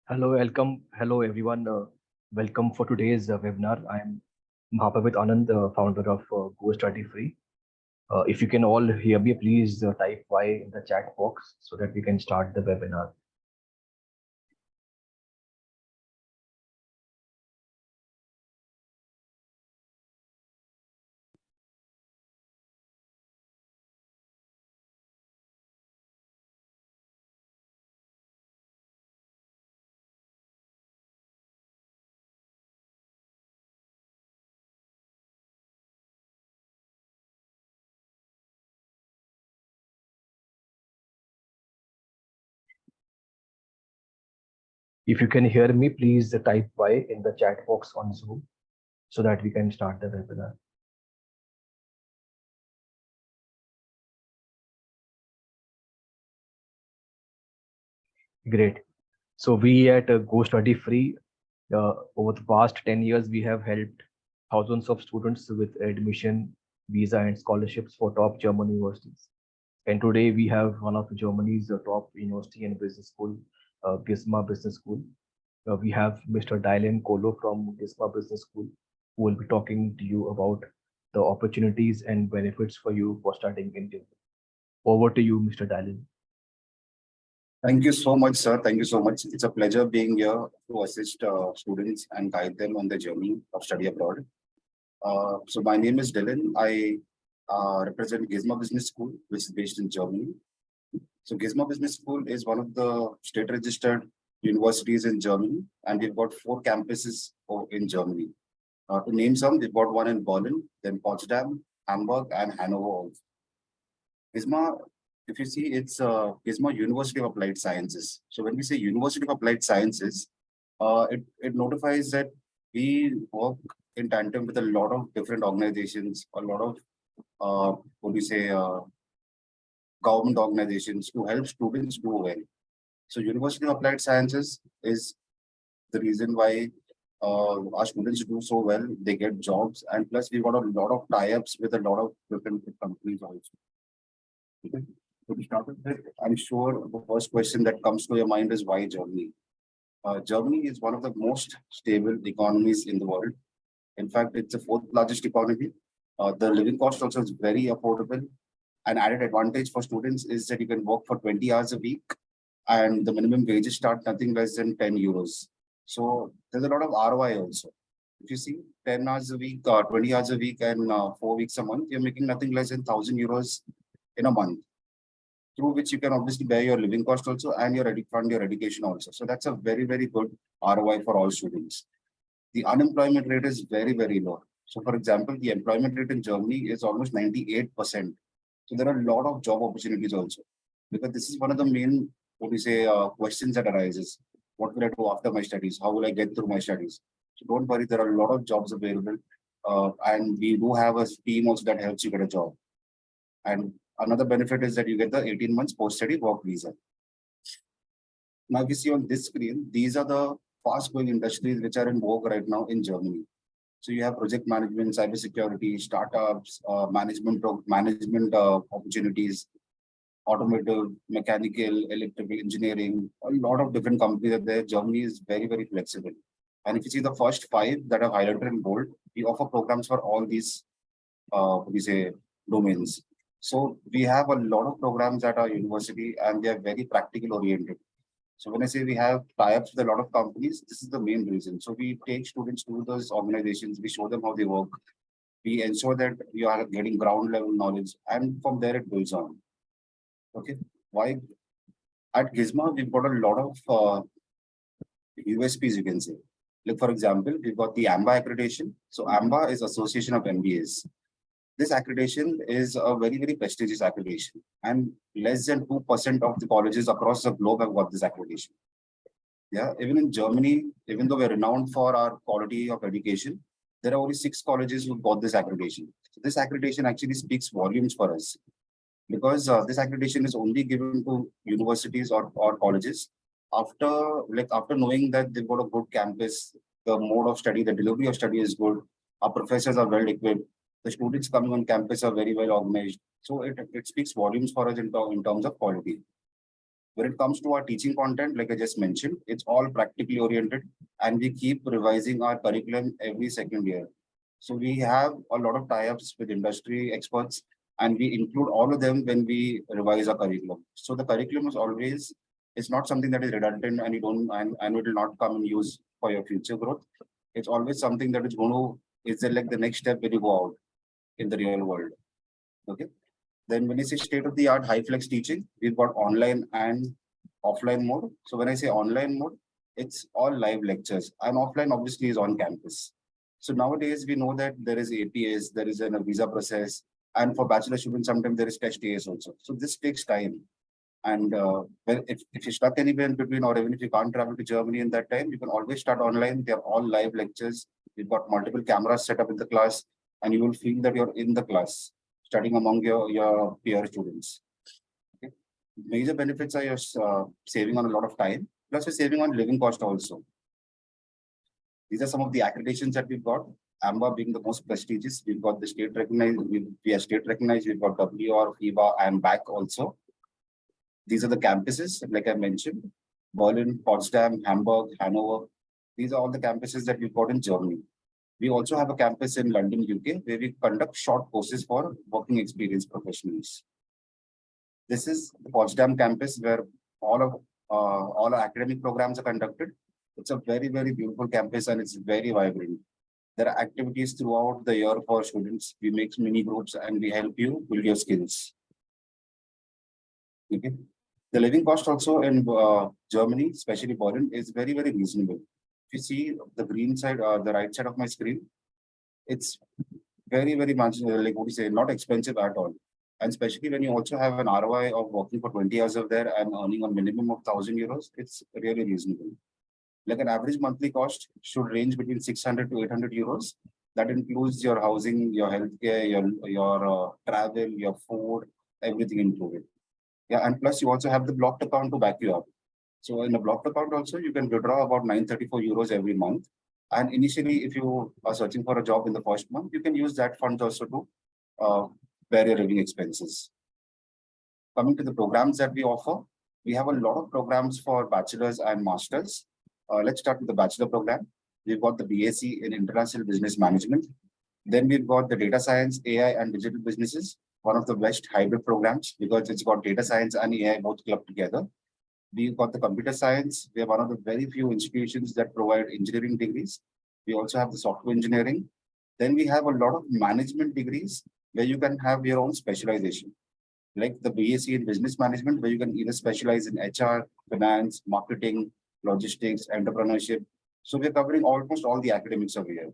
Hello everyone. Welcome for today's webinar. I'm Bhapavit Anand, founder of Go Study Free. If you can all hear me, please type Y in the chat box so that we can start the webinar. If you can hear me, please type Y in the chat box on Zoom so that we can start the webinar. Great. So we at Go Study Free, over the past 10 years, we have helped thousands of students with admission, visa and scholarships for top German universities. And today we have one of Germany's top university and business school, GISMA Business School. We have Mr. Dylan Kolo from GISMA Business School, who will be talking to you about the opportunities and benefits for you for studying in Germany. Over to you, Mr. Dylan. Thank you so much, sir. Thank you so much. It's a pleasure being here to assist students and guide them on their journey of study abroad. So my name is Dylan. I represent GISMA Business School, which is based in Germany. So GISMA Business School is one of the state-registered universities in Germany, and we've got 4 campuses in Germany. To name some, we've got one in Berlin, then Potsdam, Hamburg, and Hanover also. GISMA, if you see, it's GISMA University of Applied Sciences. So when we say University of Applied Sciences, it notifies that we work in tandem with a lot of different organizations, a lot of government organizations to help students do well. So University of Applied Sciences is the reason why our students do so well. They get jobs, and plus we've got a lot of tie-ups with a lot of different companies also. Okay. So to start with that, I'm sure the first question that comes to your mind is why Germany? Germany is one of the most stable economies in the world. In fact, it's the 4th largest economy. The living cost also is very affordable. An added advantage for students is that you can work for 20 hours a week, and the minimum wages start nothing less than 10 euros. So there's a lot of ROI also. If you see 10 hours a week, 20 hours a week, and 4 weeks a month, you're making nothing less than 1,000 euros in a month, through which you can obviously bear your living cost also and fund your education also. So that's a very, very good ROI for all students. The unemployment rate is very, very low. So for example, the employment rate in Germany is almost 98%. So there are a lot of job opportunities also, because this is one of the main, questions that arises. What will I do after my studies? How will I get through my studies? So don't worry, there are a lot of jobs available. And we do have a team also that helps you get a job. And another benefit is that you get the 18 months post-study work visa. Now, if you see on this screen, these are the fast-growing industries which are in vogue right now in Germany. So you have project management, cybersecurity, startups, management opportunities, automotive, mechanical, electrical engineering. A lot of different companies are there. Germany is very, very flexible. And if you see the first 5 that are highlighted in bold, we offer programs for all these, domains. So we have a lot of programs at our university, and they are very practical oriented. So when I say we have tie-ups with a lot of companies, this is the main reason. So we take students to those organizations, we show them how they work, we ensure that we are getting ground level knowledge, and from there it builds on. Okay, why? At GISMA, we've got a lot of USPs, you can say. Like for example, we've got the AMBA accreditation. So AMBA is Association of MBAs. This accreditation is a very, very prestigious accreditation, and less than 2% of the colleges across the globe have got this accreditation. Yeah, even in Germany, even though we're renowned for our quality of education, there are only 6 colleges who got this accreditation. So this accreditation actually speaks volumes for us, because this accreditation is only given to universities or colleges after knowing that they've got a good campus, the mode of study, the delivery of study is good, our professors are well equipped, the students coming on campus are very well organized. So it speaks volumes for us in terms of quality. When it comes to our teaching content, like I just mentioned, it's all practically oriented, and we keep revising our curriculum every second year. So we have a lot of tie-ups with industry experts, and we include all of them when we revise our curriculum. So the curriculum is always, it's not something that is redundant and you don't, and it will not come in use for your future growth. It's always something that is going to, is like the next step when you go out in the real world. Okay. Then when you say state-of-the-art high flex teaching, we've got online and offline mode. So when I say online mode, it's all live lectures, and offline obviously is on campus. So nowadays we know that there is APS, there is a visa process, and for bachelor students, sometimes there is test AS also. So this takes time. And if you're stuck anywhere in between, or even if you can't travel to Germany in that time, you can always start online. They're all live lectures. We've got multiple cameras set up in the class, and you will feel that you're in the class, studying among your peer students. Okay. Major benefits are you're saving on a lot of time, plus you're saving on living cost also. These are some of the accreditations that we've got. AMBA being the most prestigious, we've got the state recognized, we are state recognized, we've got WR, FIBA, and BAC also. These are the campuses, like I mentioned, Berlin, Potsdam, Hamburg, Hanover. These are all the campuses that we've got in Germany. We also have a campus in London, UK, where we conduct short courses for working experience professionals. This is the Potsdam campus where all our academic programs are conducted. It's a very, very beautiful campus, and it's very vibrant. There are activities throughout the year for students. We make mini groups and we help you build your skills. Okay. The living cost also in Germany, especially Berlin, is very, very reasonable. If you see the green side, the right side of my screen, it's very, very much like what you say, not expensive at all. And especially when you also have an ROI of working for 20 years of there and earning a minimum of 1,000 euros, it's really reasonable. Like an average monthly cost should range between 600 to 800 euros. That includes your housing, your healthcare, your travel, your food, everything included. Yeah, and plus you also have the blocked account to back you up. So in a blocked account also, you can withdraw about 934 euros every month. And initially, if you are searching for a job in the first month, you can use that fund also to bear your living expenses. Coming to the programs that we offer, we have a lot of programs for bachelors and masters. Let's start with the bachelor program. We've got the BSc in International Business Management. Then we've got the data science, AI, and digital businesses, one of the best hybrid programs because it's got data science and AI both clubbed together. We've got the computer science. We are one of the very few institutions that provide engineering degrees. We also have the software engineering. Then we have a lot of management degrees where you can have your own specialization, like the BSc in business management, where you can either specialize in HR, finance, marketing, logistics, entrepreneurship. So we're covering almost all the academics over here.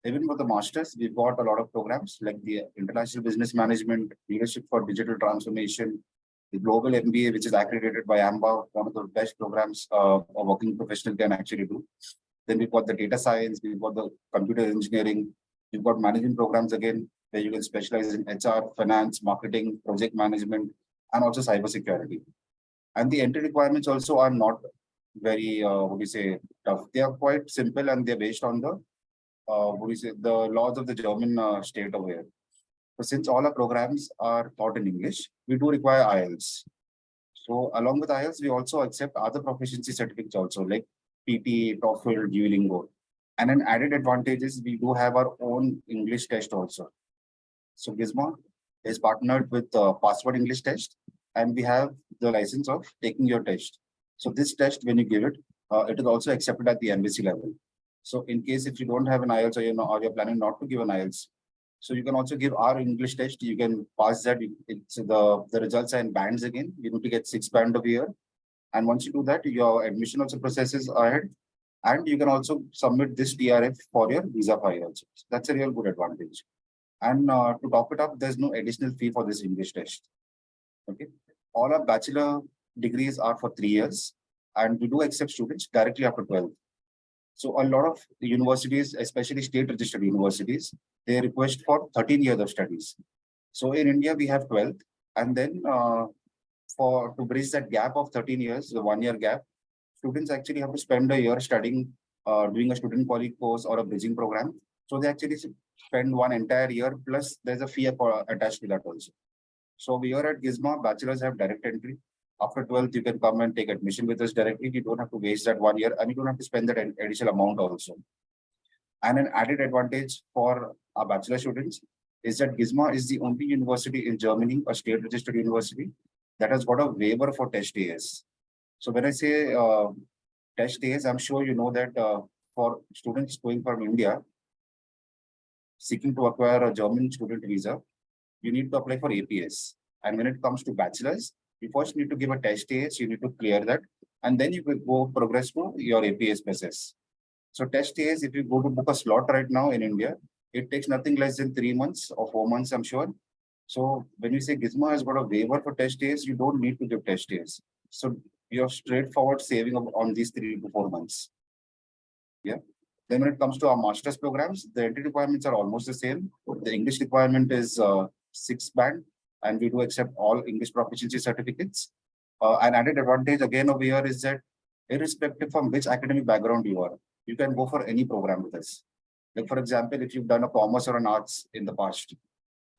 Even for the masters, we've got a lot of programs like the International Business Management, Leadership for Digital Transformation, the Global MBA, which is accredited by AMBA, one of the best programs a working professional can actually do. Then we've got the data science, we've got the computer engineering, we've got management programs again, where you can specialize in HR, finance, marketing, project management, and also cybersecurity. And the entry requirements also are not very, tough. They are quite simple and they're based on the, the laws of the German state over here. So since all our programs are taught in English, we do require IELTS. So along with IELTS, we also accept other proficiency certificates also like PT, TOEFL, Duolingo. And an added advantage is we do have our own English test also. So GISMA is partnered with Passport English Test, and we have the license of taking your test. So this test, when you give it, it is also accepted at the embassy level. So in case if you don't have an IELTS or you're planning not to give an IELTS, so you can also give our English test. You can pass that. It's the results are in bands again. You need to get 6 band a year. And once you do that, your admission also processes ahead. And you can also submit this TRF for your visa file also. So that's a real good advantage. And to top it up, there's no additional fee for this English test. Okay. All our bachelor degrees are for 3 years. And we do accept students directly after 12th. So a lot of universities, especially state-registered universities, they request for 13 years of studies. So in India, we have 12. And then to bridge that gap of 13 years, the 1 year gap, students actually have to spend a year studying, doing a student poly course or a bridging program. So they actually spend 1 entire year, plus there's a fee attached to that also. So we are at GISMA, bachelors have direct entry. After 12th, you can come and take admission with us directly. You don't have to waste that 1 year, and you don't have to spend that additional amount also. And an added advantage for our bachelor students is that GISMA is the only university in Germany, a state registered university, that has got a waiver for test days. So when I say test days, I'm sure you know that for students going from India, seeking to acquire a German student visa, you need to apply for APS. And when it comes to bachelors, you first need to give a test days, you need to clear that, and then you will go progress to your APS process. So test days, if you go to book a slot right now in India, it takes nothing less than 3 months or 4 months, I'm sure. So when you say GISMA has got a waiver for test days, you don't need to give test days. So you're straightforward saving on these 3 to 4 months. Yeah. Then when it comes to our master's programs, the entry requirements are almost the same. The English requirement is 6 band, and we do accept all English proficiency certificates. An added advantage again over here is that irrespective from which academic background you are, you can go for any program with us. Like for example, if you've done a commerce or an arts in the past,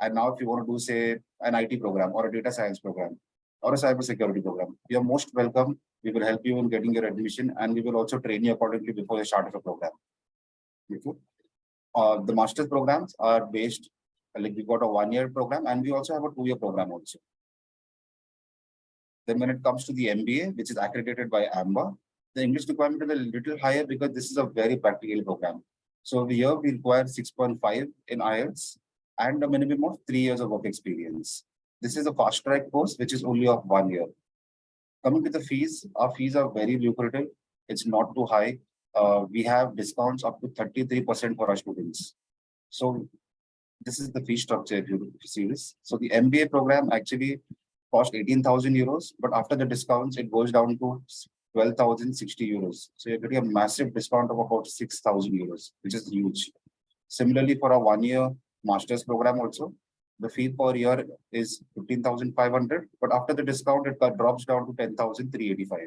and now if you want to do say an IT program or a data science program or a cyber security program, you're most welcome. We will help you in getting your admission, and we will also train you accordingly before the start of a program. Okay. The master's programs are based, like we've got a 1-year program, and we also have a 2-year program also. Then when it comes to the MBA, which is accredited by AMBA, the English requirement is a little higher because this is a very practical program. So here we require 6.5 in IELTS and a minimum of 3 years of work experience. This is a fast track course, which is only of 1 year. Coming to the fees, our fees are very lucrative. It's not too high. We have discounts up to 33% for our students. So this is the fee structure if you see this. So the MBA program actually cost 18,000 euros, but after the discounts, it goes down to 12,060 euros. So you're getting a massive discount of about 6,000 euros, which is huge. Similarly, for a 1-year master's program also, the fee per year is 15,500, but after the discount, it drops down to 10,385.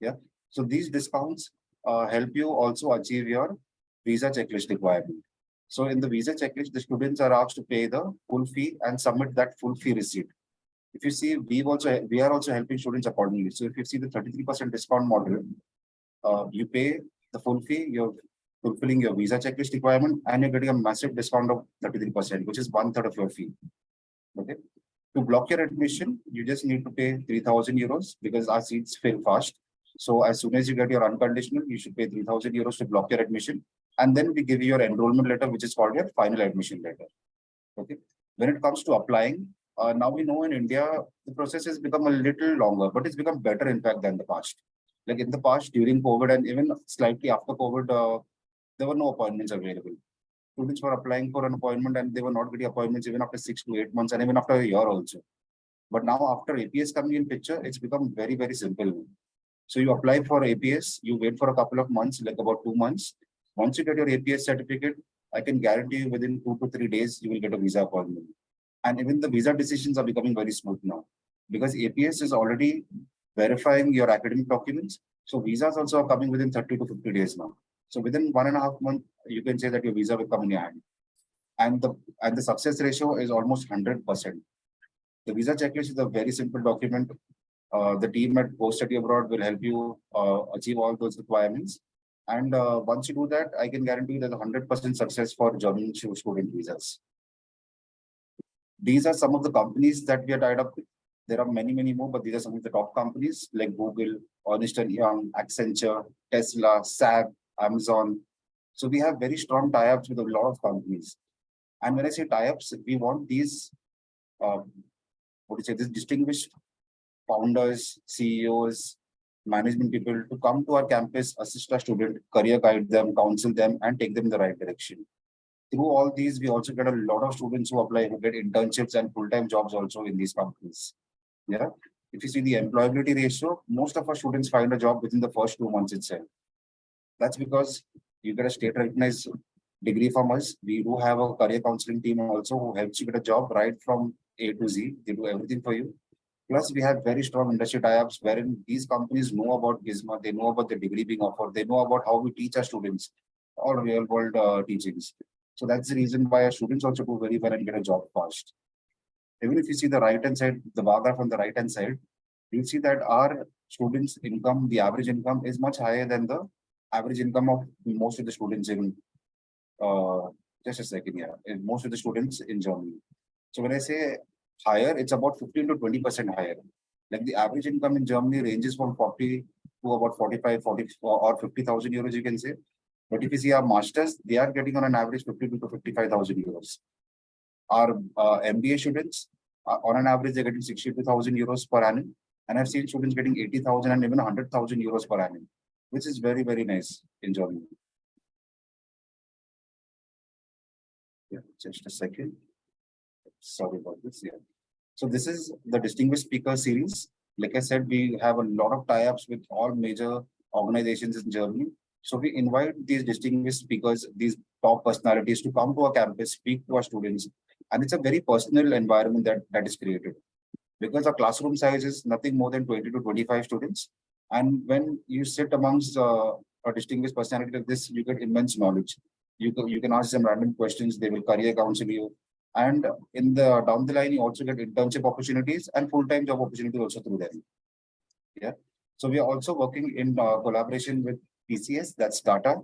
Yeah. So these discounts help you also achieve your visa checklist requirement. So in the visa checklist, the students are asked to pay the full fee and submit that full fee receipt. If you see, we are also helping students accordingly. So if you see the 33% discount model, you pay the full fee, you're fulfilling your visa checklist requirement, and you're getting a massive discount of 33%, which is 1/3 of your fee. Okay. To block your admission, you just need to pay 3,000 euros because our seats fill fast. So as soon as you get your unconditional, you should pay 3,000 euros to block your admission. And then we give you your enrollment letter, which is called your final admission letter. Okay. When it comes to applying, now we know in India, the process has become a little longer, but it's become better, in fact, than the past. Like in the past, during COVID and even slightly after COVID, there were no appointments available. Students were applying for an appointment and they were not getting appointments even after 6 to 8 months and even after a year also. But now after APS coming in picture, it's become very, very simple. So you apply for APS, you wait for a couple of months, like about 2 months. Once you get your APS certificate, I can guarantee you within 2 to 3 days, you will get a visa appointment. And even the visa decisions are becoming very smooth now because APS is already verifying your academic documents. So visas also are coming within 30 to 50 days now. So within 1.5 months, you can say that your visa will come in your hand. And the success ratio is almost 100%. The visa checklist is a very simple document. The team at Post Study Abroad will help you achieve all those requirements. And once you do that, I can guarantee there's a 100% success for German student visas. These are some of the companies that we are tied up with. There are many, many more, but these are some of the top companies like Google, Ernst & Young, Accenture, Tesla, SAP, Amazon. So we have very strong tie-ups with a lot of companies. And when I say tie-ups, we want these, these distinguished founders, CEOs, management people to come to our campus, assist our student, career guide them, counsel them, and take them in the right direction. Through all these, we also get a lot of students who apply, who get internships and full-time jobs also in these companies. Yeah. If you see the employability ratio, most of our students find a job within the first 2 months itself. That's because you get a state-recognized degree from us. We do have a career counseling team also who helps you get a job right from A to Z. They do everything for you. Plus, we have very strong industry tie-ups wherein these companies know about GISMA, they know about the degree being offered, they know about how we teach our students, all real-world teachings. So that's the reason why our students also do very well and get a job fast. Even if you see the right-hand side, the bar graph on the right-hand side, you'll see that our students' income, the average income is much higher than the average income of most of the students in, just a second, yeah, in most of the students in Germany. So when I say higher, it's about 15 to 20% higher. Like the average income in Germany ranges from 40 to about 45, 40 or 50,000 euros, you can say. But if you see our masters, they are getting on an average 52 to 55,000 euros. Our MBA students, on an average, they're getting 62,000 euros per annum. And I've seen students getting 80,000 and even 100,000 euros per annum, which is very, very nice in Germany. Yeah, just a second. Sorry about this. Yeah. So this is the Distinguished Speaker Series. Like I said, we have a lot of tie-ups with all major organizations in Germany. So we invite these distinguished speakers, these top personalities to come to our campus, speak to our students. And it's a very personal environment that is created. Because our classroom size is nothing more than 20 to 25 students. And when you sit amongst a distinguished personality like this, you get immense knowledge. You can ask them random questions, they will career counsel you. And in the down the line, you also get internship opportunities and full-time job opportunities also through them. Yeah. So we are also working in collaboration with TCS, that's Tata.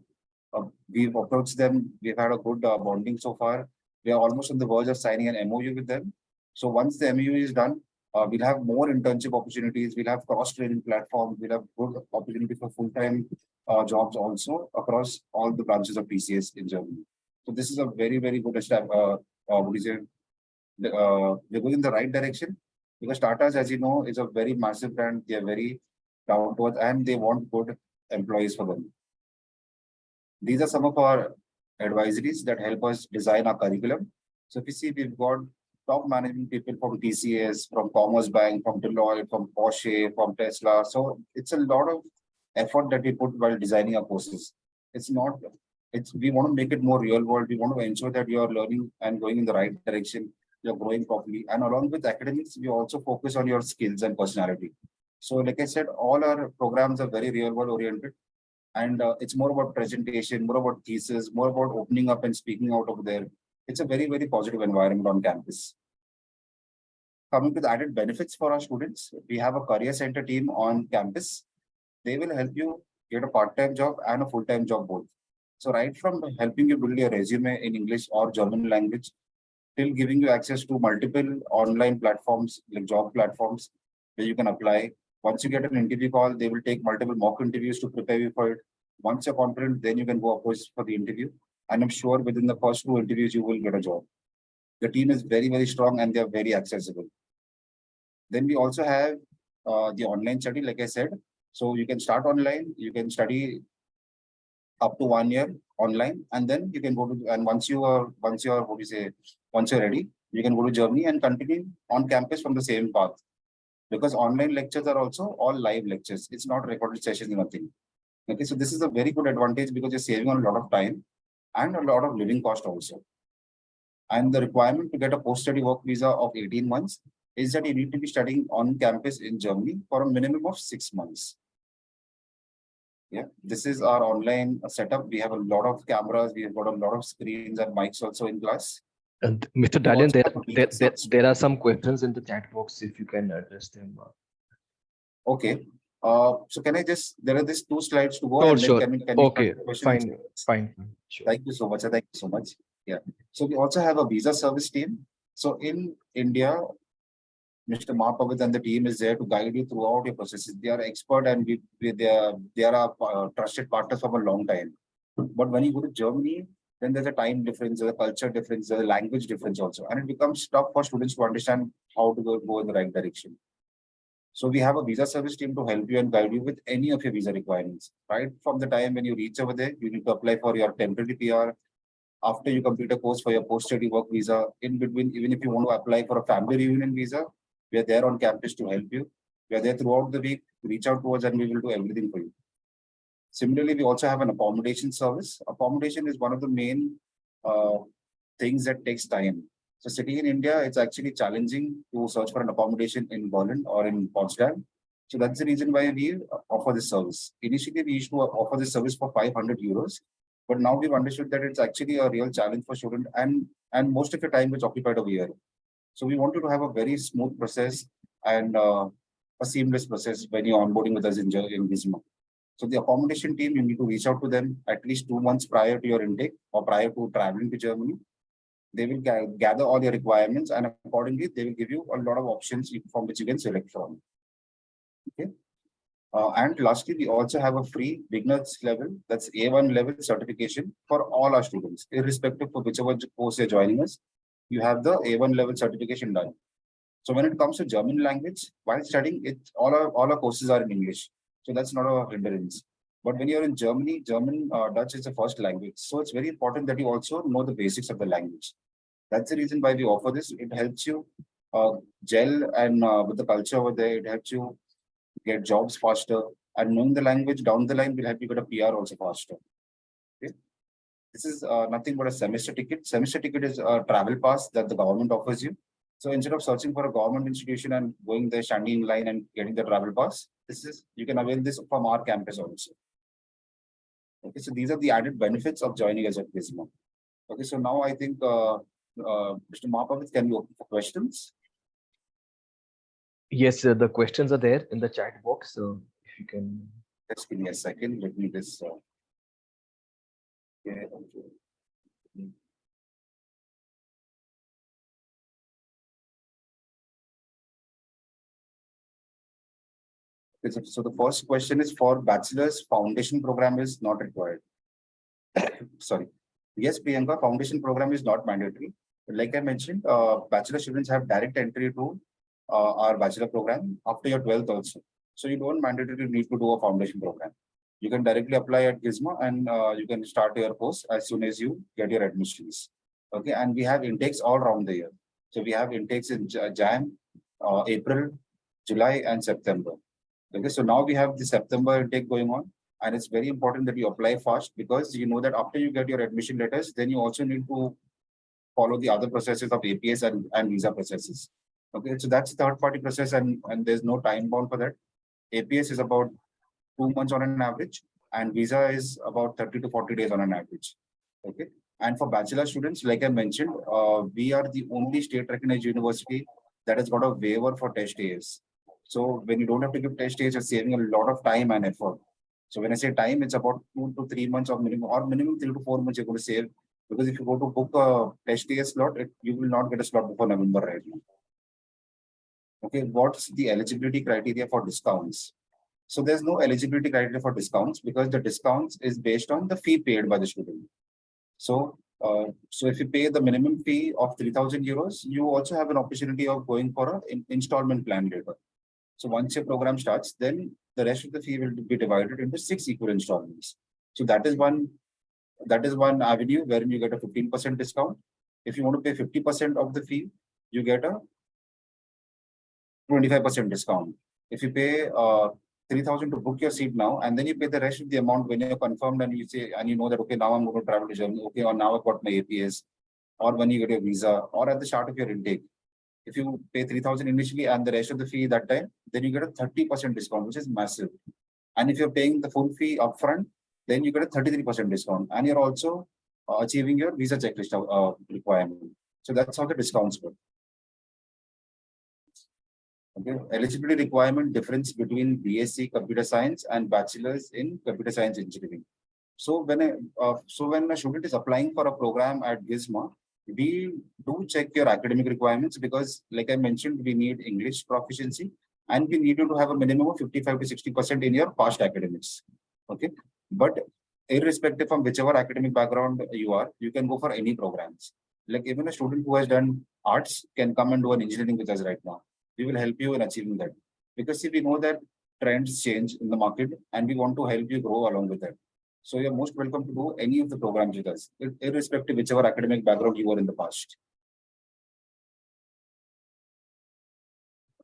We've approached them. We've had a good bonding so far. We are almost on the verge of signing an MOU with them. So once the MOU is done, we'll have more internship opportunities. We'll have cross-training platforms. We'll have good opportunity for full-time jobs also across all the branches of TCS in Germany. So this is a very, very good step. What is it? We're going in the right direction because Tata's, as you know, is a very massive brand. They are very down to earth and they want good employees for them. These are some of our advisories that help us design our curriculum. So if you see, we've got top management people from TCS, from Commerce Bank, from Deloitte, from Porsche, from Tesla. So it's a lot of effort that we put while designing our courses. We want to make it more real world. We want to ensure that you're learning and going in the right direction. You're growing properly. And along with academics, we also focus on your skills and personality. So like I said, all our programs are very real world oriented. And it's more about presentation, more about thesis, more about opening up and speaking out over there. It's a very, very positive environment on campus. Coming to the added benefits for our students, we have a career center team on campus. They will help you get a part-time job and a full-time job both. So right from helping you build your resume in English or German language, till giving you access to multiple online platforms, like job platforms, where you can apply. Once you get an interview call, they will take multiple mock interviews to prepare you for it. Once you're confident, then you can go approach for the interview. And I'm sure within the first 2 interviews, you will get a job. The team is very, very strong and they're very accessible. Then we also have the online study, like I said. So you can start online, you can study up to 1 year online, and then you can go to, and once you're ready, you can go to Germany and continue on campus from the same path. Because online lectures are also all live lectures. It's not recorded sessions, nothing. Okay, so this is a very good advantage because you're saving on a lot of time and a lot of living cost also. And the requirement to get a post-study work visa of 18 months is that you need to be studying on campus in Germany for a minimum of 6 months. Yeah, this is our online setup. We have a lot of cameras. We have got a lot of screens and mics also in class. And Mr. Dalian, there are some questions in the chat box if you can address them. Okay. So can I just, there are these 2 slides to go. Oh, and sure. Can Okay, fine. Sure. Thank you so much. Thank you so much. Yeah. So we also have a visa service team. So in India, Mr. Mahapavit and the team is there to guide you throughout your processes. They are expert and they are our trusted partners for a long time. But when you go to Germany, then there's a time difference, there's a culture difference, there's a language difference also. And it becomes tough for students to understand how to go in the right direction. So we have a visa service team to help you and guide you with any of your visa requirements. Right from the time when you reach over there, you need to apply for your temporary PR. After you complete a course for your post-study work visa, in between, even if you want to apply for a family reunion visa, we are there on campus to help you. We are there throughout the week. Reach out to us and we will do everything for you. Similarly, we also have an accommodation service. Accommodation is one of the main things that takes time. So sitting in India, it's actually challenging to search for an accommodation in Berlin or in Potsdam. So that's the reason why we offer this service. Initially, we used to offer this service for 500 euros. But now we've understood that it's actually a real challenge for students and most of your time is occupied over here. So we wanted to have a very smooth process and a a seamless process when you're onboarding with us in GISMA. So the accommodation team, you need to reach out to them at least 2 months prior to your intake or prior to traveling to Germany. They will gather all your requirements, and accordingly, they will give you a lot of options from which you can select from. Okay. And lastly, we also have a free beginners level, that's A1 level certification for all our students, irrespective of whichever course you're joining us. You have the A1 level certification done. So when it comes to German language, while studying it, all our courses are in English. So that's not a hindrance. But when you're in Germany, German, Dutch is the first language. So it's very important that you also know the basics of the language. That's the reason why we offer this. It helps you gel and with the culture over there. It helps you get jobs faster. And knowing the language down the line will help you get a PR also faster. Okay. This is nothing but a semester ticket. Semester ticket is a travel pass that the government offers you. So instead of searching for a government institution and going there, standing in line and getting the travel pass, you can avail this from our campus also. Okay, so these are the added benefits of joining us at GISMA. Okay, so now I think Mr. Mahapavit, can you open for questions? Yes, the questions are there in the chat box. So if you can. Just give me a second. Let me just. Okay. So the first question is for bachelor's, foundation program is not required. Sorry. Yes, Priyanka, foundation program is not mandatory. But like I mentioned, bachelor students have direct entry to our bachelor program after your 12th also. So you don't mandatorily need to do a foundation program. You can directly apply at GISMA and you can start your course as soon as you get your admissions. Okay, and we have intakes all around the year. So we have intakes in Jan, April, July, and September. Okay, so now we have the September intake going on, and it's very important that you apply fast because you know that after you get your admission letters, then you also need to follow the other processes of APS and visa processes. Okay, so that's third party process and there's no time bound for that. APS is about 2 months on an average, and visa is about 30 to 40 days on an average. Okay, and for bachelor students, like I mentioned, we are the only state recognized university that has got a waiver for test days. So when you don't have to give test days, you're saving a lot of time and effort. So when I say time, it's about 2 to 3 months of minimum 3 to 4 months you're going to save. Because if you go to book a test day slot, you will not get a slot before November right now. Okay, what's the eligibility criteria for discounts? So there's no eligibility criteria for discounts because the discounts is based on the fee paid by the student. So, so if you pay the minimum fee of 3,000 euros, you also have an opportunity of going for an installment plan later. So once your program starts, then the rest of the fee will be divided into 6 equal installments. So that is one avenue wherein you get a 15% discount. If you want to pay 50% of the fee, you get a 25% discount. If you pay 3,000 to book your seat now, and then you pay the rest of the amount when you're confirmed and you say, and you know that, okay, now I'm going to travel to Germany, okay, or now I've got my APS, or when you get your visa, or at the start of your intake. If you pay 3,000 initially and the rest of the fee that time, then you get a 30% discount, which is massive. And if you're paying the full fee upfront, then you get a 33% discount. And you're also achieving your visa checklist requirement. So that's how the discounts work. Okay. Eligibility requirement difference between BSc Computer Science and Bachelor's in Computer Science Engineering. So when a student is applying for a program at GISMA, we do check your academic requirements because, like I mentioned, we need English proficiency and we need you to have a minimum of 55 to 60% in your past academics. Okay, but irrespective from whichever academic background you are, you can go for any programs. Like even a student who has done arts can come and do an engineering with us right now. We will help you in achieving that because see, we know that trends change in the market and we want to help you grow along with that. So you're most welcome to do any of the programs with us, irrespective whichever academic background you were in the past.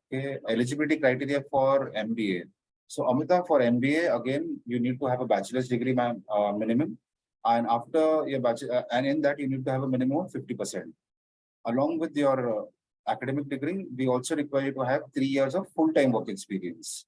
Okay, eligibility criteria for MBA. So Amita, for MBA, again, you need to have a bachelor's degree minimum. And after your bachelor, and in that you need to have a minimum of 50%. Along with your academic degree, we also require you to have 3 years of full-time work experience.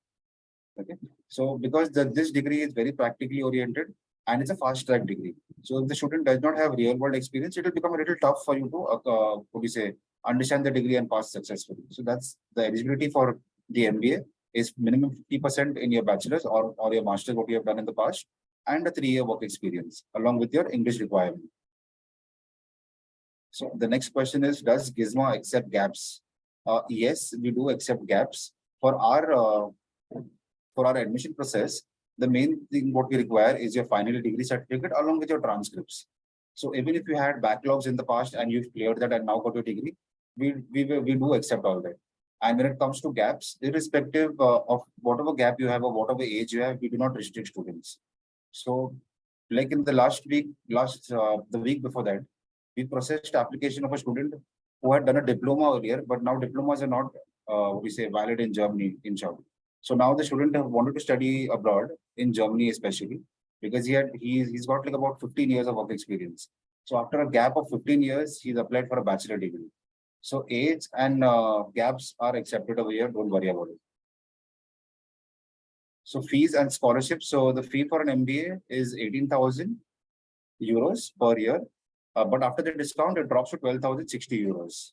Okay, so because this degree is very practically oriented and it's a fast-track degree. So if the student does not have real-world experience, it will become a little tough for you to, understand the degree and pass successfully. So that's the eligibility for the MBA. is minimum 50% in your bachelor's or your master's, what you have done in the past, and a 3-year work experience along with your English requirement. So the next question is, does GISMA accept gaps? Yes, we do accept gaps. For our admission process, the main thing what we require is your final degree certificate along with your transcripts. So even if you had backlogs in the past and you've cleared that and now got your degree, we do accept all that. And when it comes to gaps, irrespective of whatever gap you have or whatever age you have, we do not restrict students. So like in the the week before that, we processed application of a student who had done a diploma earlier, but now diplomas are not, valid in Germany, in short. So now the student have wanted to study abroad in Germany, especially because he's got like about 15 years of work experience. So after a gap of 15 years, he's applied for a bachelor degree. So age and gaps are accepted over here. Don't worry about it. So fees and scholarships. So the fee for an MBA is 18,000 euros per year. But after the discount, it drops to 12,060 euros.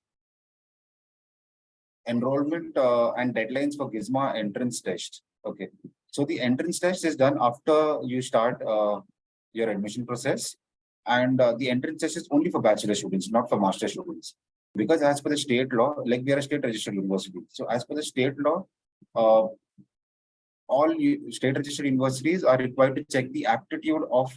Enrollment and deadlines for GISMA entrance test. Okay. So the entrance test is done after you start your admission process. And the entrance test is only for bachelor students, not for master students. Because as per the state law, like we are a state registered university. So as per the state law, all state registered universities are required to check the aptitude of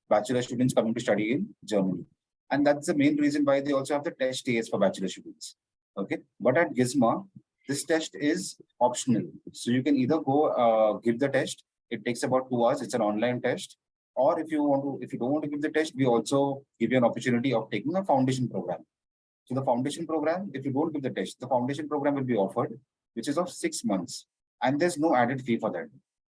bachelor students coming to study in Germany. And that's the main reason why they also have the test TS for bachelor students. Okay. But at GISMA, this test is optional. So you can either go give the test. It takes about 2 hours. It's an online test. Or if you don't want to give the test, we also give you an opportunity of taking a foundation program. So the foundation program, if you don't give the test, the foundation program will be offered, which is of 6 months. And there's no added fee for that.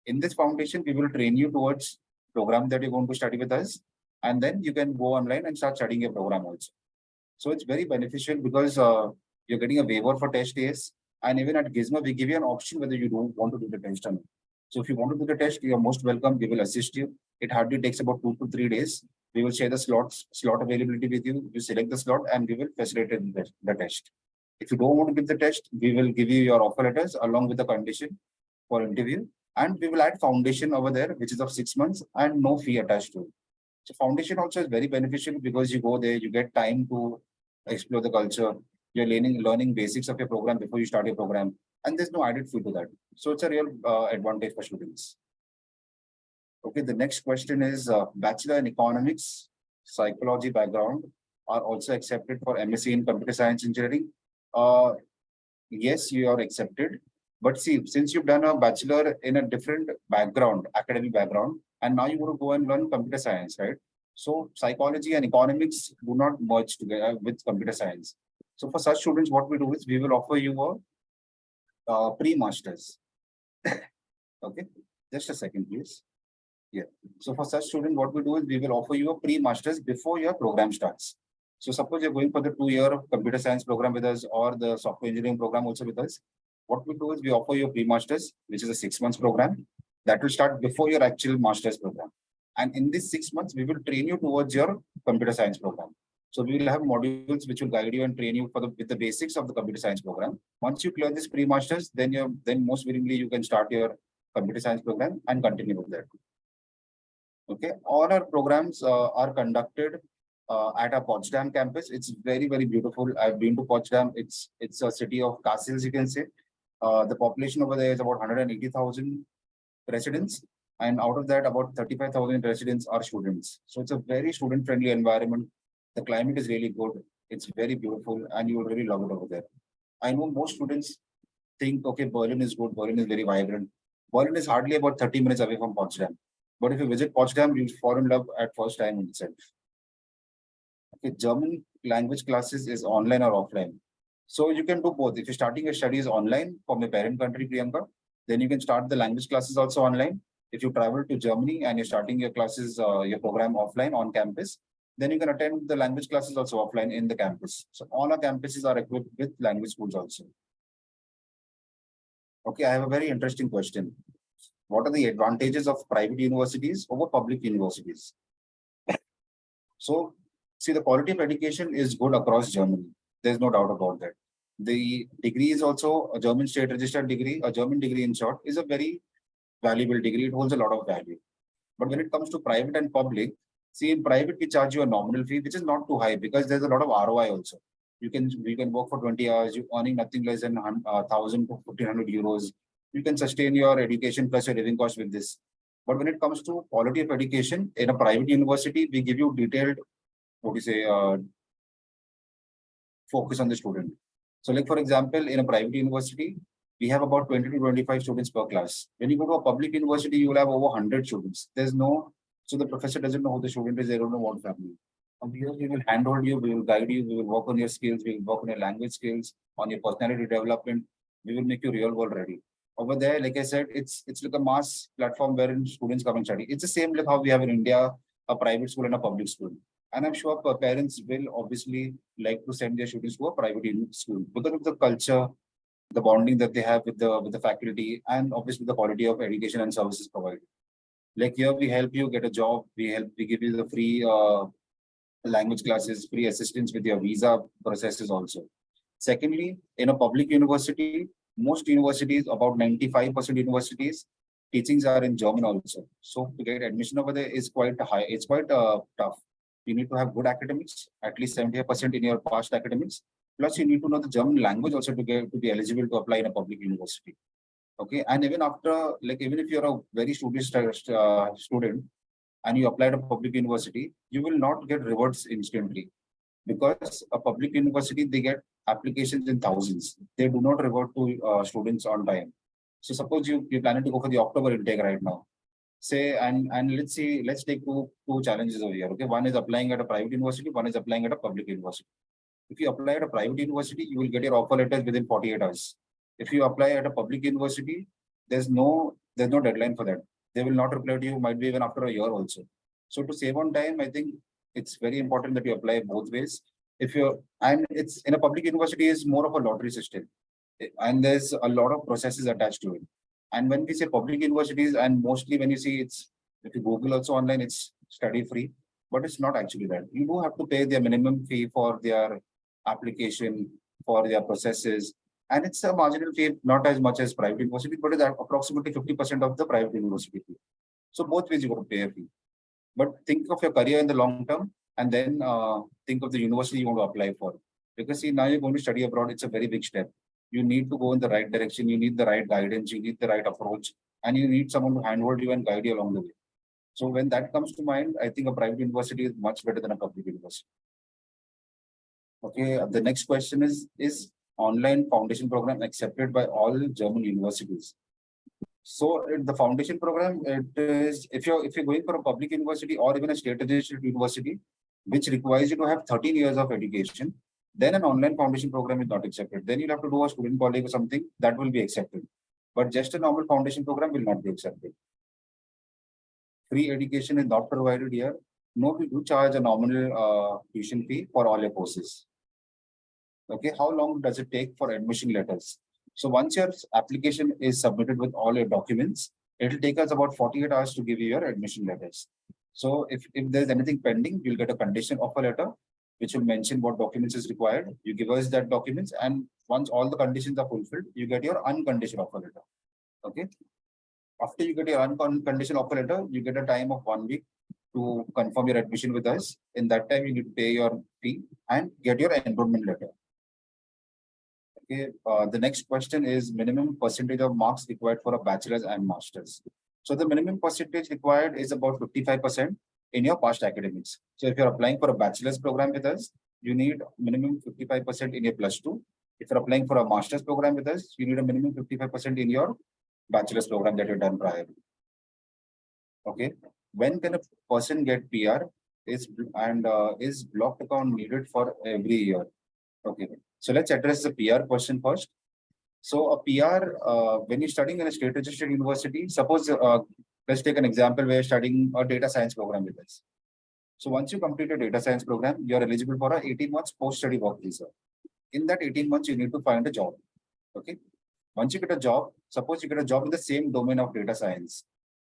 In this foundation, we will train you towards program that you're going to study with us. And then you can go online and start studying your program also. So it's very beneficial because you're getting a waiver for test days. And even at GISMA, we give you an option whether you don't want to do the test or not. So if you want to do the test, you're most welcome. We will assist you. It hardly takes about 2 to 3 days. We will share the slot availability with you. You select the slot and we will facilitate the test. If you don't want to give the test, we will give you your offer letters along with the condition for interview. And we will add foundation over there, which is of 6 months and no fee attached to it. So foundation also is very beneficial because you go there, you get time to explore the culture. You're learning basics of your program before you start your program. And there's no added fee to that. So it's a real advantage for students. Okay, the next question is Bachelor in Economics, Psychology background are also accepted for MSc in Computer Science Engineering. Yes, you are accepted. But see, since you've done a bachelor in a different background, academic background, and now you want to go and learn computer science, right? So psychology and economics do not merge together with computer science. So for such students, what we do is we will offer you a pre-masters. Okay, just a second, please. Yeah. So for such students, what we do is we will offer you a pre-masters before your program starts. So suppose you're going for the 2-year computer science program with us or the software engineering program also with us. What we do is we offer you a pre-masters, which is a 6 months program that will start before your actual master's program. And in this 6 months, we will train you towards your computer science program. So we will have modules which will guide you and train you with the basics of the computer science program. Once you clear this pre-masters, then most willingly you can start your computer science program and continue with that. Okay, all our programs are conducted at our Potsdam campus. It's very, very beautiful. I've been to Potsdam. It's a city of castles, you can say. The population over there is about 180,000 residents. And out of that, about 35,000 residents are students. So it's a very student-friendly environment. The climate is really good. It's very beautiful and you will really love it over there. I know most students think, okay, Berlin is good. Berlin is very vibrant. Berlin is hardly about 30 minutes away from Potsdam. But if you visit Potsdam, you'll fall in love at first time itself. Okay, German language classes is online or offline. So you can do both. If you're starting your studies online from your parent country, Priyanka, then you can start the language classes also online. If you travel to Germany and you're starting your classes, your program offline on campus, then you can attend the language classes also offline in the campus. So all our campuses are equipped with language schools also. Okay, I have a very interesting question. What are the advantages of private universities over public universities? So, see, the quality of education is good across Germany. There's no doubt about that. The degree is also a German state registered degree, a German degree in short, is a very valuable degree. It holds a lot of value. But when it comes to private and public, see, in private we charge you a nominal fee, which is not too high because there's a lot of ROI also. You can work for 20 hours, you earning nothing less than 1,000 to 1,500 euros. You can sustain your education plus your living cost with this. But when it comes to quality of education in a private university, we give you detailed, what do you say, focus on the student. So, like for example, in a private university, we have about 20 to 25 students per class. When you go to a public university, you will have over 100 students. So the professor doesn't know who the student is, they don't know what family. And here we will handhold you, we will guide you, we will work on your skills, we will work on your language skills, on your personality development. We will make you real world ready. Over there, like I said, it's like a mass platform wherein students come and study. It's the same like how we have in India, a private school and a public school. And I'm sure parents will obviously like to send their students to a private school because of the culture, the bonding that they have with the faculty, and obviously the quality of education and services provided. Like here, we help you get a job. We give you the free language classes, free assistance with your visa processes also. Secondly, in a public university, most universities, about 95% universities, teachings are in German also. So to get admission over there is quite high. It's quite tough. You need to have good academics, at least 70% in your past academics. Plus, you need to know the German language also to be eligible to apply in a public university. Okay, and even after, like, even if you're a very studious student and you apply to public university, you will not get rewards instantly because a public university, they get applications in thousands. They do not revert to students on time. So suppose you're planning to go for the October intake right now. Say, and let's take two challenges over here. Okay, one is applying at a private university, one is applying at a public university. If you apply at a private university, you will get your offer letters within 48 hours. If you apply at a public university, there's no deadline for that. They will not reply to you, might be even after a year also. So to save on time, I think it's very important that you apply both ways. If you're and it's in a public university is more of a lottery system, and there's a lot of processes attached to it. And when we say public universities, and mostly when you see it's if you Google also online, it's study free, but it's not actually that. You do have to pay their minimum fee for their application, for their processes, and it's a marginal fee, not as much as private university, but it's approximately 50% of the private university fee. So both ways you got to pay a fee. But think of your career in the long term, and then think of the university you want to apply for. Because see, now you're going to study abroad, it's a very big step. You need to go in the right direction, you need the right guidance, you need the right approach, and you need someone to handhold you and guide you along the way. So when that comes to mind, I think a private university is much better than a public university. Okay, the next question is online foundation program accepted by all German universities? So the foundation program, it is if you're going for a public university or even a state registered university, which requires you to have 13 years of education, then an online foundation program is not accepted. Then you'll have to do a student college or something that will be accepted. But just a normal foundation program will not be accepted. Free education is not provided here. No, we do charge a nominal tuition fee for all your courses. Okay, how long does it take for admission letters? So once your application is submitted with all your documents, it will take us about 48 hours to give you your admission letters. So if there's anything pending, you'll get a condition offer letter, which will mention what documents is required. You give us that documents, and once all the conditions are fulfilled, you get your unconditional offer letter. Okay. After you get your unconditional offer letter, you get a time of 1 week to confirm your admission with us. In that time, you need to pay your fee and get your enrollment letter. Okay, the next question is minimum percentage of marks required for a bachelor's and master's. So the minimum percentage required is about 55% in your past academics. So if you're applying for a bachelor's program with us, you need minimum 55% in your +2. If you're applying for a master's program with us, you need a minimum 55% in your bachelor's program that you've done prior. Okay, when can a person get PR? Is blocked account needed for every year? Okay, so let's address the PR question first. So a PR, when you're studying in a state registered university, suppose let's take an example where you're studying a data science program with us. So once you complete a data science program, you're eligible for a 18 months post-study work visa. In that 18 months, you need to find a job. Okay. Once you get a job, suppose you get a job in the same domain of data science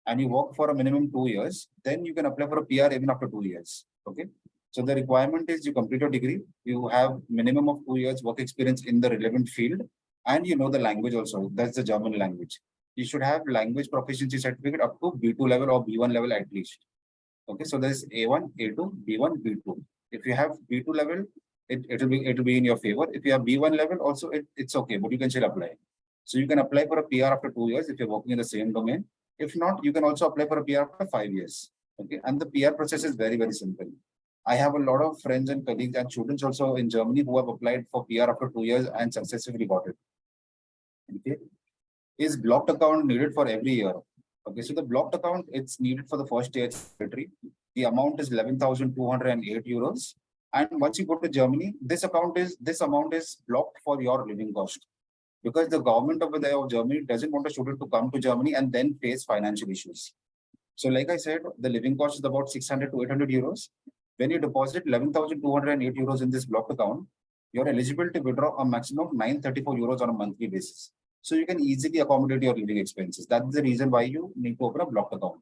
and you work for a minimum 2 years, then you can apply for a PR even after 2 years. Okay. So the requirement is you complete your degree, you have minimum of 2 years work experience in the relevant field, and you know the language also. That's the German language. You should have language proficiency certificate up to B2 level or B1 level at least. Okay, so there's A1, A2, B1, B2. If you have B2 level, it'll be in your favor. If you have B1 level, also it's okay, but you can still apply. So you can apply for a PR after 2 years if you're working in the same domain. If not, you can also apply for a PR after 5 years. Okay, and the PR process is very, very simple. I have a lot of friends and colleagues and students also in Germany who have applied for PR after 2 years and successfully got it. Okay, is blocked account needed for every year? Okay, so the blocked account, it's needed for the first year. It's mandatory. The amount is 11,208 euros. And once you go to Germany, this amount is blocked for your living cost, because the government over there of Germany doesn't want a student to come to Germany and then face financial issues. So like I said, the living cost is about 600 to 800 euros. When you deposit 11,208 euros in this blocked account, you're eligible to withdraw a maximum of 934 euros on a monthly basis. So you can easily accommodate your living expenses. That's the reason why you need to open a blocked account.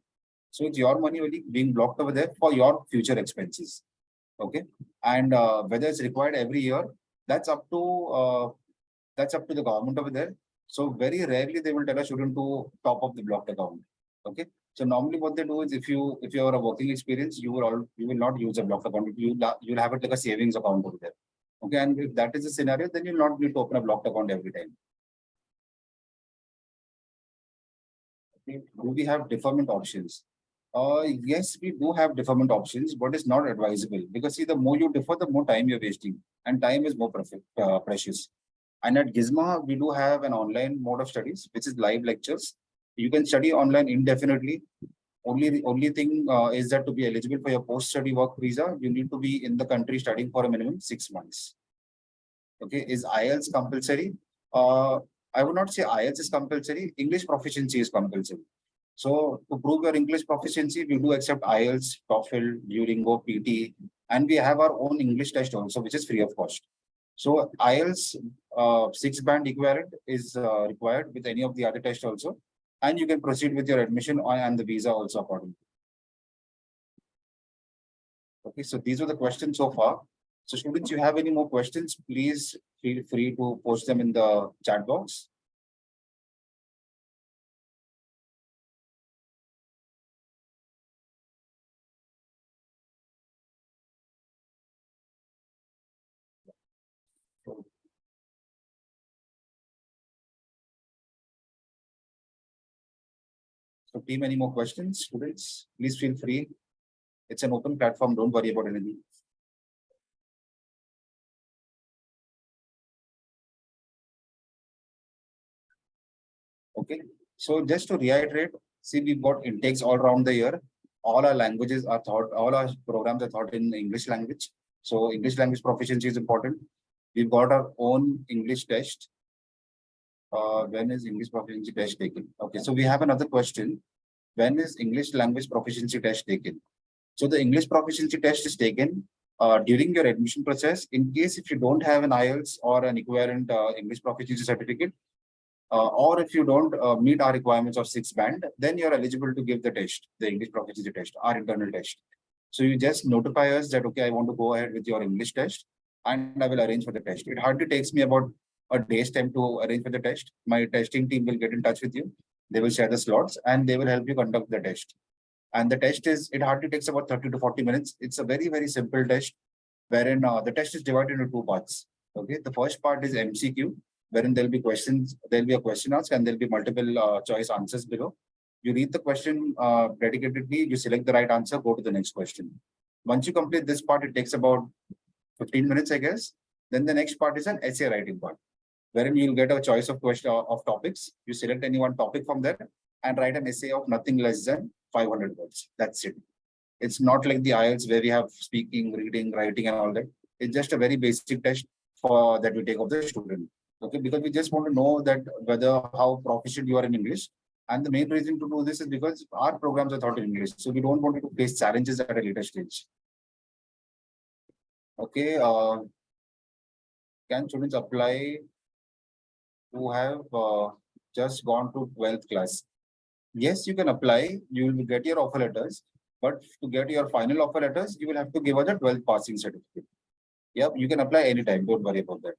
So it's your money only being blocked over there for your future expenses. Okay, and whether it's required every year, that's up to the government over there. So very rarely they will tell a student to top up the blocked account. Okay, so normally what they do is if you have a working experience, you will not use a blocked account. You'll have it like a savings account over there. Okay, and if that is the scenario, then you'll not need to open a blocked account every time. Do we have deferment options? Yes, we do have deferment options, but it's not advisable, because see, the more you defer, the more time you're wasting, and time is more precious. And at GISMA, we do have an online mode of studies, which is live lectures. You can study online indefinitely. Only thing is that to be eligible for your post-study work visa, you need to be in the country studying for a minimum 6 months. Okay, is IELTS compulsory? I would not say IELTS is compulsory. English proficiency is compulsory. So to prove your English proficiency, we do accept IELTS, TOEFL, Duolingo, PT, and we have our own English test also, which is free of cost. So IELTS 6-band equivalent is required with any of the other tests also, and you can proceed with your admission and the visa also accordingly. Okay, so these are the questions so far. So students, you have any more questions, please feel free to post them in the chat box. So team, any more questions, students? Please feel free. It's an open platform. Don't worry about anything. Okay. So just to reiterate, see, we've got intakes all around the year. All our languages are taught, all our programs are taught in English language. So English language proficiency is important. We've got our own English test. When is English proficiency test taken? Okay, so we have another question. When is English language proficiency test taken? So the English proficiency test is taken during your admission process. In case if you don't have an IELTS or an equivalent English proficiency certificate, or if you don't meet our requirements of 6-band, then you're eligible to give the test, the English proficiency test, our internal test. So you just notify us that, okay, I want to go ahead with your English test, and I will arrange for the test. It hardly takes me about a day's time to arrange for the test. My testing team will get in touch with you. They will share the slots and they will help you conduct the test. And the test it hardly takes about 30 to 40 minutes. It's a very, very simple test, wherein the test is divided into 2 parts. Okay, the first part is MCQ, wherein there'll be questions, there'll be a question asked, and there'll be multiple choice answers below. You read the question dedicatedly, you select the right answer, go to the next question. Once you complete this part, it takes about 15 minutes, I guess. Then the next part is an essay writing part, wherein you'll get a choice of question of topics. You select any one topic from there and write an essay of nothing less than 500 words. That's it. It's not like the IELTS where we have speaking, reading, writing, and all that. It's just a very basic test for that we take of the student. Okay, because we just want to know that whether how proficient you are in English. And the main reason to do this is because our programs are taught in English. So we don't want you to face challenges at a later stage. Okay, can students apply who have just gone to 12th class? Yes, you can apply. You will get your offer letters. But to get your final offer letters, you will have to give us a 12th passing certificate. Yep, you can apply anytime. Don't worry about that.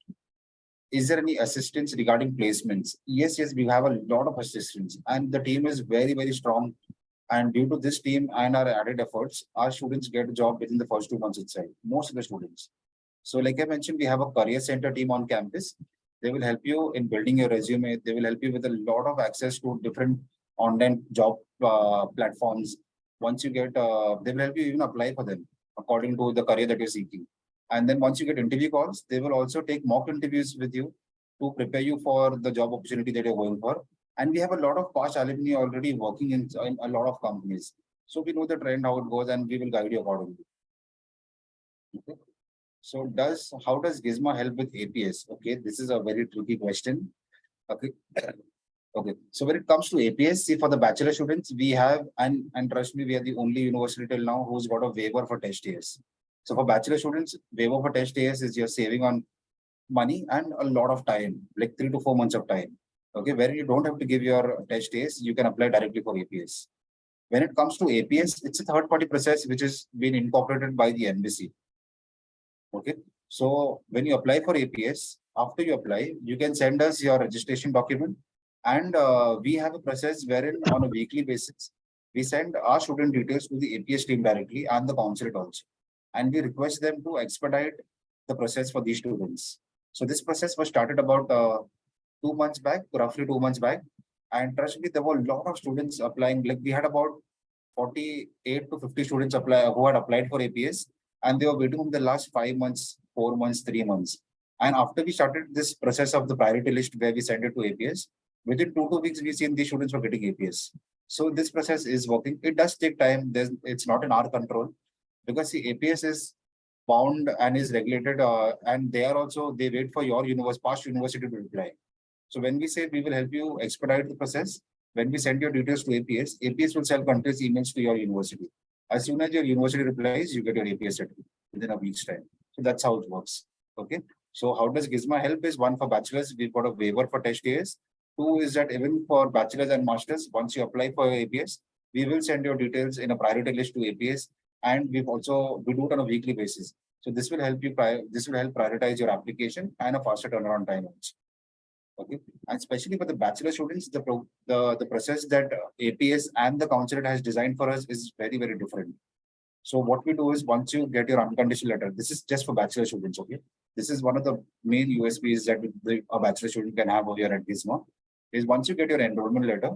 Is there any assistance regarding placements? Yes, yes, we have a lot of assistance, and the team is very, very strong. And due to this team and our added efforts, our students get a job within the first 2 months itself. Most of the students. So, like I mentioned, we have a career center team on campus. They will help you in building your resume. They will help you with a lot of access to different online job platforms. Once you get, they will help you even apply for them according to the career that you're seeking. And then once you get interview calls, they will also take mock interviews with you to prepare you for the job opportunity that you're going for. And we have a lot of past alumni already working in a lot of companies. So we know the trend, how it goes, and we will guide you accordingly. Okay. So how does GISMA help with APS? Okay, this is a very tricky question. Okay. Okay. So when it comes to APS, see, for the bachelor students, we have, and trust me, we are the only university till now who's got a waiver for test years. So for bachelor students, waiver for test years is you're saving on money and a lot of time, like 3 to 4 months of time. Okay, where you don't have to give your test days, you can apply directly for APS. When it comes to APS, it's a third-party process which has been incorporated by the embassy. Okay, so when you apply for APS, after you apply, you can send us your registration document, and we have a process wherein on a weekly basis, we send our student details to the APS team directly and the consulate also, and we request them to expedite the process for these students. So this process was started about 2 months back, roughly 2 months back. And trust me, there were a lot of students applying. Like we had about 48 to 50 students who had applied for APS, and they were waiting for the last 5 months, 4 months, 3 months. And after we started this process of the priority list where we send it to APS, within 2 weeks, we've seen these students were getting APS. So this process is working. It does take time. It's not in our control, because the APS is bound and is regulated, and they wait for your past university to reply. So when we say we will help you expedite the process, when we send your details to APS, APS will send continuous emails to your university. As soon as your university replies, you get your APS certificate within a week's time. So that's how it works. Okay. So how does GISMA help is, one, for bachelors, we've got a waiver for test years. Two is that even for bachelors and masters, once you apply for APS, we will send your details in a priority list to APS, and we do it on a weekly basis. So this will help prioritize your application and a faster turnaround time also. Okay, and especially for the bachelor students, the process that APS and the consulate has designed for us is very, very different. So what we do is, once you get your unconditional letter, this is just for bachelor students. Okay, this is one of the main USPs that a bachelor student can have over here at GISMA. Is once you get your enrollment letter,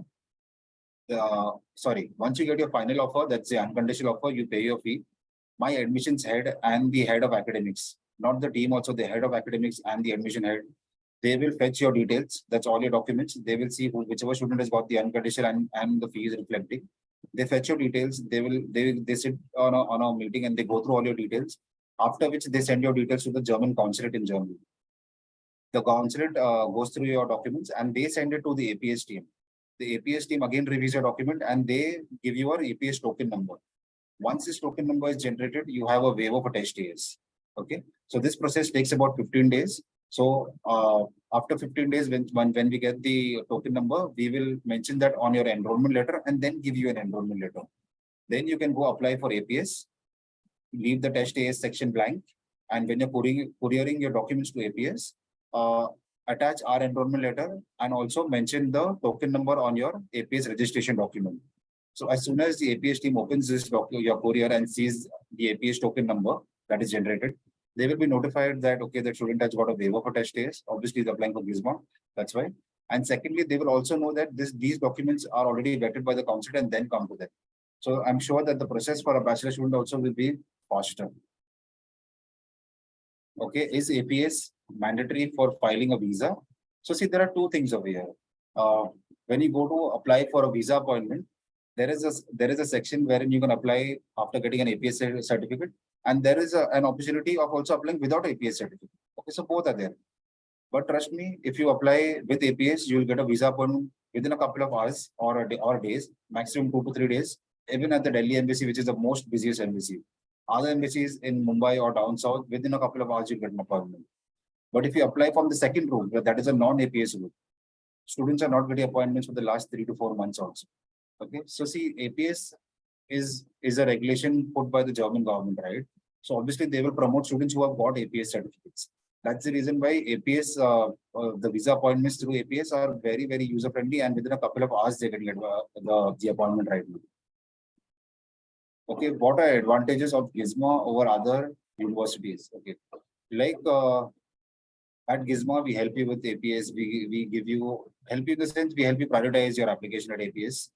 once you get your final offer, that's the unconditional offer, you pay your fee. My admissions head and the head of academics, not the team, also the head of academics and the admission head, they will fetch your details. That's all your documents. They will see whichever student has got the unconditional and the fees reflecting. They fetch your details. They sit on a meeting and they go through all your details. After which they send your details to the German consulate in Germany. The consulate goes through your documents and they send it to the APS team. The APS team again reviews your document and they give you your APS token number. Once this token number is generated, you have a waiver for test years. Okay, so this process takes about 15 days. So after 15 days, when we get the token number, we will mention that on your enrollment letter and then give you an enrollment letter. Then you can go apply for APS, leave the test AS section blank, and when you're couriering your documents to APS, attach our enrollment letter and also mention the token number on your APS registration document. So as soon as the APS team opens your courier and sees the APS token number that is generated, they will be notified that, okay, the student has got a waiver for test days. Obviously, they're applying for GISMA. That's why. And secondly, they will also know that these documents are already vetted by the consulate and then come to them. So I'm sure that the process for a bachelor student also will be faster. Okay, is APS mandatory for filing a visa? So see, there are two things over here. When you go to apply for a visa appointment, there is a section wherein you can apply after getting an APS certificate, and there is an opportunity of also applying without APS certificate. Okay, so both are there. But trust me, if you apply with APS, you will get a visa appointment within a couple of hours or days, maximum 2 to 3 days, even at the Delhi embassy, which is the most busiest embassy. Other embassies in Mumbai or down south, within a couple of hours, you get an appointment. But if you apply from the second route, that is a non-APS route, students are not getting appointments for the last 3 to 4 months also. Okay, so see, APS is a regulation put by the German government, right? So obviously they will promote students who have got APS certificates. That's the reason why APS, the visa appointments through APS are very, very user friendly, and within a couple of hours they can get the appointment right now. Okay, what are advantages of GISMA over other universities? Okay, like at GISMA, we help you with APS. We give you help you in the sense we help you prioritize your application at APS.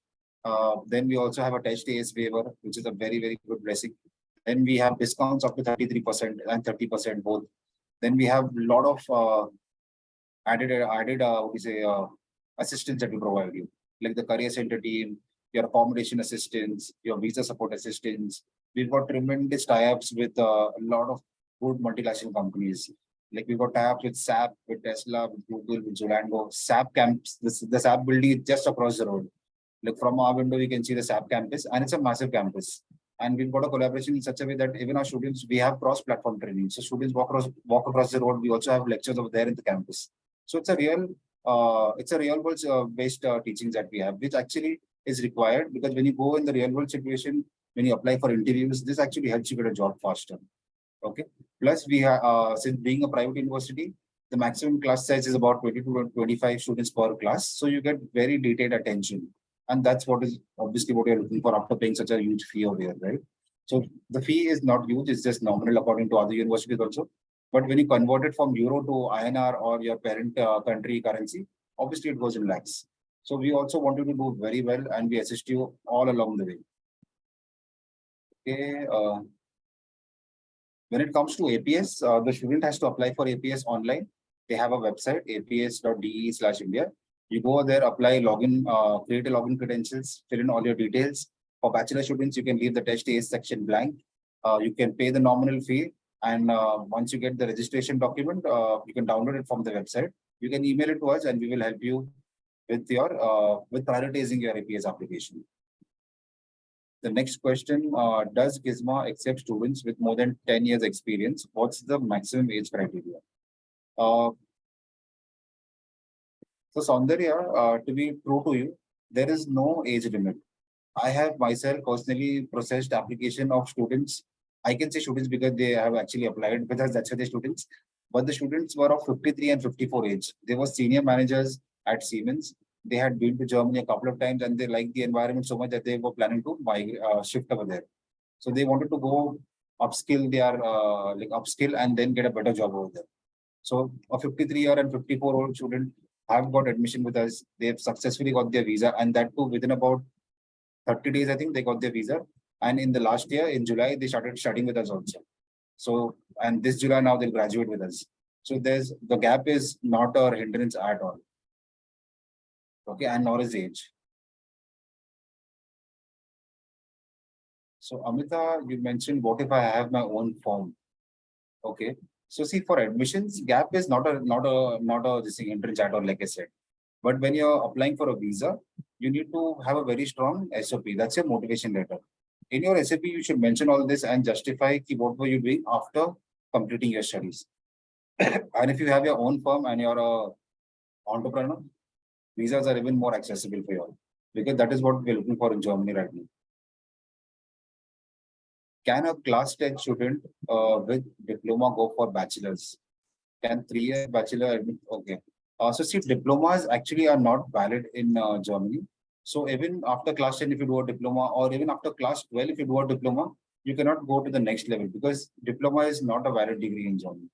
Then we also have a test AS waiver, which is a very, very good blessing. Then we have discounts up to 33% and 30% both. Then we have a lot of added what you say assistance that we provide you, like the career center team, your accommodation assistance, your visa support assistance. We've got tremendous tie-ups with a lot of good multinational companies. Like we've got tie-ups with SAP, with Tesla, with Google, with Zolango. SAP camps, the SAP building is just across the road. Like from our window, you can see the SAP campus, and it's a massive campus. And we've got a collaboration in such a way that even our students, we have cross-platform training. So students walk across the road. We also have lectures over there in the campus. So it's a real world based teachings that we have, which actually is required because when you go in the real world situation, when you apply for interviews, this actually helps you get a job faster. Okay. Plus, we have since being a private university, the maximum class size is about 20 to 25 students per class. So you get very detailed attention. And that's what is obviously what you're looking for after paying such a huge fee over here, right? So the fee is not huge, it's just nominal according to other universities also. But when you convert it from euro to INR or your parent country currency, obviously it goes in lakhs. So we also want you to do very well and we assist you all along the way. Okay. When it comes to APS, the student has to apply for APS online. They have a website, aps.de/India. You go there, apply, login, create a login credentials, fill in all your details. For bachelor students, you can leave the test AS section blank. You can pay the nominal fee. And once you get the registration document, you can download it from the website. You can email it to us and we will help you with your with prioritizing your APS application. The next question, does GISMA accept students with more than 10 years experience? What's the maximum age criteria? So Saundarya, to be true to you, there is no age limit. I have myself personally processed application of students. I can say students because they have actually applied because that's why the students. But the students were of 53 and 54 age. They were senior managers at Siemens. They had been to Germany a couple of times and they liked the environment so much that they were planning to shift over there. So they wanted to go upskill their upskill and then get a better job over there. So a 53-year and 54-year-old student have got admission with us. They have successfully got their visa, and that too within about 30 days, I think they got their visa. And in the last year, in July, they started studying with us also. So, and this July now they'll graduate with us. So the gap is not a hindrance at all. Okay, and nor is age. So Amita, you mentioned what if I have my own firm? Okay. So see, for admissions, gap is not a this thing hindrance at all, like I said. But when you're applying for a visa, you need to have a very strong SOP. That's your motivation letter. In your SOP, you should mention all this and justify what were you doing after completing your studies. And if you have your own firm and you're a entrepreneur, visas are even more accessible for you because that is what we're looking for in Germany right now. Can a class 10 student with diploma go for bachelor's? Can 3-year bachelor admit? Okay. So see, diplomas actually are not valid in Germany. So even after class 10, if you do a diploma, or even after class 12, if you do a diploma, you cannot go to the next level because diploma is not a valid degree in Germany.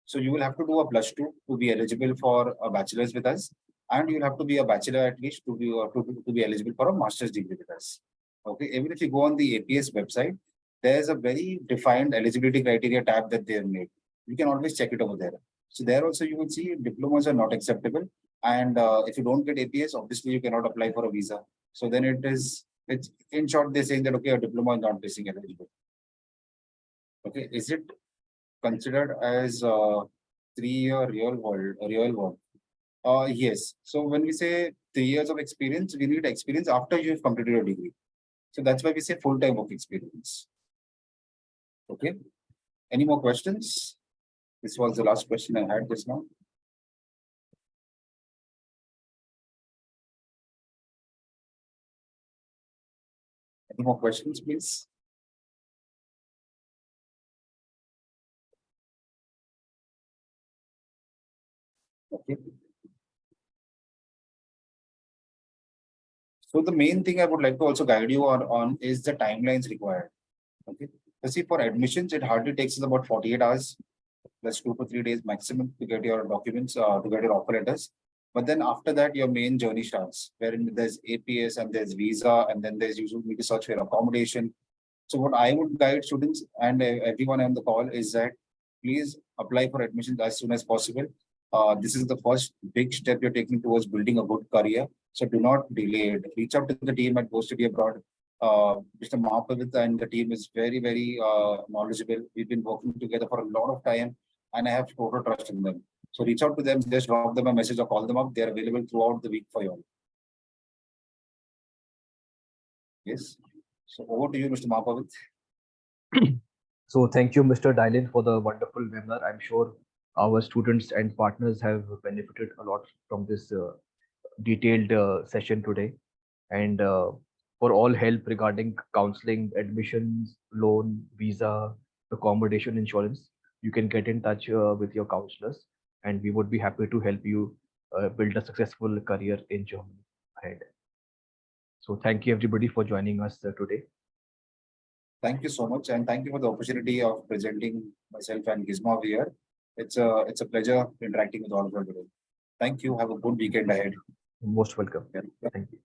So you will have to do a +2 to be eligible for a bachelor's with us, and you'll have to be a bachelor at least to be eligible for a master's degree with us. Okay. Even if you go on the APS website, there's a very defined eligibility criteria tab that they have made. You can always check it over there. So there also you will see diplomas are not acceptable. And if you don't get APS, obviously you cannot apply for a visa. So then it's in short, they're saying that, okay, a diploma is not basing eligible. Okay. Is it considered as 3-year real world? Yes. So when we say 3 years of experience, we need experience after you've completed your degree. So that's why we say full-time work experience. Okay. Any more questions? This was the last question I had just now. Any more questions, please? Okay. So the main thing I would like to also guide you on is the timelines required. Okay. So see, for admissions, it hardly takes us about 48 hours, plus 2 to 3 days maximum to get your documents, to get your offer letters. But then after that, your main journey starts, wherein there's APS and there's visa, and then there's usually need to search for accommodation. So what I would guide students and everyone on the call is that please apply for admissions as soon as possible. This is the first big step you're taking towards building a good career. So do not delay it. Reach out to the team at Go Study Abroad. Mr. Mahapavit and the team is very, very knowledgeable. We've been working together for a lot of time and I have total trust in them. So reach out to them, just drop them a message or call them up. They're available throughout the week for you all. Yes. So over to you, Mr. Mahapavit. So thank you, Mr. Dylan, for the wonderful webinar. I'm sure our students and partners have benefited a lot from this detailed session today. And for all help regarding counseling, admissions, loan, visa, accommodation, insurance, you can get in touch with your counselors, and we would be happy to help you build a successful career in Germany ahead. So thank you everybody for joining us today. Thank you so much, and thank you for the opportunity of presenting myself and GISMA here. It's a pleasure interacting with all of you today. Thank you. Have a good weekend ahead. Most welcome. Yeah. Thank you.